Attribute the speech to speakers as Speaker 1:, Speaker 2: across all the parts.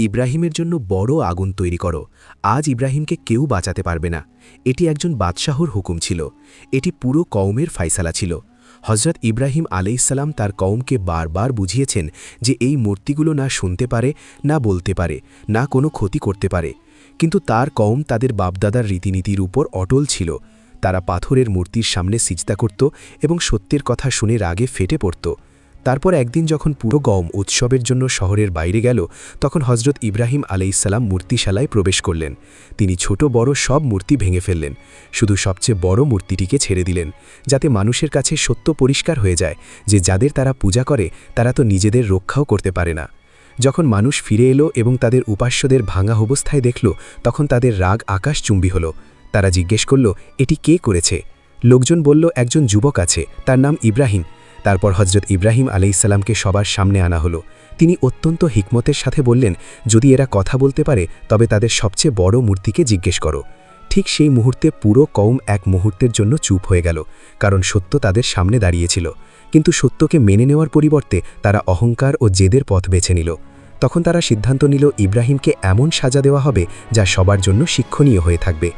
Speaker 1: ইব্রাহিমের জন্য বড় আগুন তৈরি করো। আজ ইব্রাহিমকে কেউ বাঁচাতে পারবে না। এটি একজন বাদশাহর হুকুম ছিল। এটি পুরো কওমের ফায়সালা ছিল। হজরত ইব্রাহিম আলাইহিসসালাম তার কওমকে বারবার বুঝিয়েছেন যে এই মূর্তিগুলো না শুনতে পারে, না বলতে পারে, না কোনো ক্ষতি করতে পারে। কিন্তু তার কওম তাদের বাপদাদার রীতিনীতির উপর অটল ছিল। তারা পাথরের মূর্তির সামনে সিজদা করত এবং সত্যের কথা শুনে রাগে ফেটে পড়ত। তারপর একদিন যখন পুরো কওম উৎসবের জন্য শহরের বাইরে গেল, তখন হজরত ইব্রাহিম আলাইহিসসালাম মূর্তিশালায় প্রবেশ করলেন। তিনি ছোট বড় সব মূর্তি ভেঙে ফেললেন, শুধু সবচেয়ে বড় মূর্তিটিকে ছেড়ে দিলেন, যাতে মানুষের কাছে সত্য পরিষ্কার হয়ে যায় যে যাদের তারা পূজা করে তারা তো নিজেদের রক্ষাও করতে পারে না। যখন মানুষ ফিরে এলো এবং তাদের উপাস্যদের ভাঙা অবস্থায় দেখল, তখন তাদের রাগ আকাশচুম্বী হল। তারা জিজ্ঞেস করল, এটি কে করেছে? লোকজন বলল, একজন যুবক আছে, তার নাম ইব্রাহিম। তারপর হজরত ইব্রাহিম আলাইহিসসালামকে সবার সামনে আনা হলো। তিনি অত্যন্ত হিকমতের সাথে বললেন, যদি এরা কথা বলতে পারে তবে তাদের সবচেয়ে বড় মূর্তিকে জিজ্ঞেস করো। ঠিক সেই মুহূর্তে পুরো কওম এক মুহূর্তের জন্য চুপ হয়ে গেল, কারণ সত্য তাদের সামনে দাঁড়িয়েছিল। কিন্তু সত্যকে মেনে নেওয়ার পরিবর্তে তারা অহংকার ও জেদের পথ বেছে নিল। তখন তারা সিদ্ধান্ত নিল, ইব্রাহিমকে এমন সাজা দেওয়া হবে যা সবার জন্য শিক্ষণীয় হয়ে থাকবে।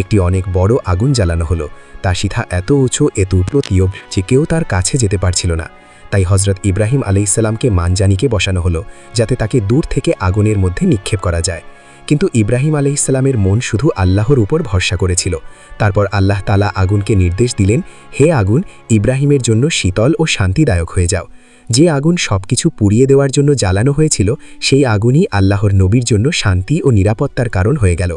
Speaker 1: একটি অনেক বড় আগুন জ্বালানো হলো। তা শিখা এত উঁচু এত উৎপতীয় যে কেউ তার কাছে যেতে পারছিল না। তাই হজরত ইব্রাহিম আলাইহিসসালামকে মানজানিকে বসানো হলো, যাতে তাকে দূর থেকে আগুনের মধ্যে নিক্ষেপ করা যায়। কিন্তু ইব্রাহিম আলাইহিসসালামের মন শুধু আল্লাহর উপর ভরসা করেছিল। তারপর আল্লাহ তাআলা আগুনকে নির্দেশ দিলেন, হে আগুন, ইব্রাহিমের জন্য শীতল ও শান্তিদায়ক হয়ে যাও। যে আগুন সবকিছু পুড়িয়ে দেওয়ার জন্য জ্বালানো হয়েছিল, সেই আগুনই আল্লাহর নবীর জন্য শান্তি ও নিরাপত্তার কারণ হয়ে গেল।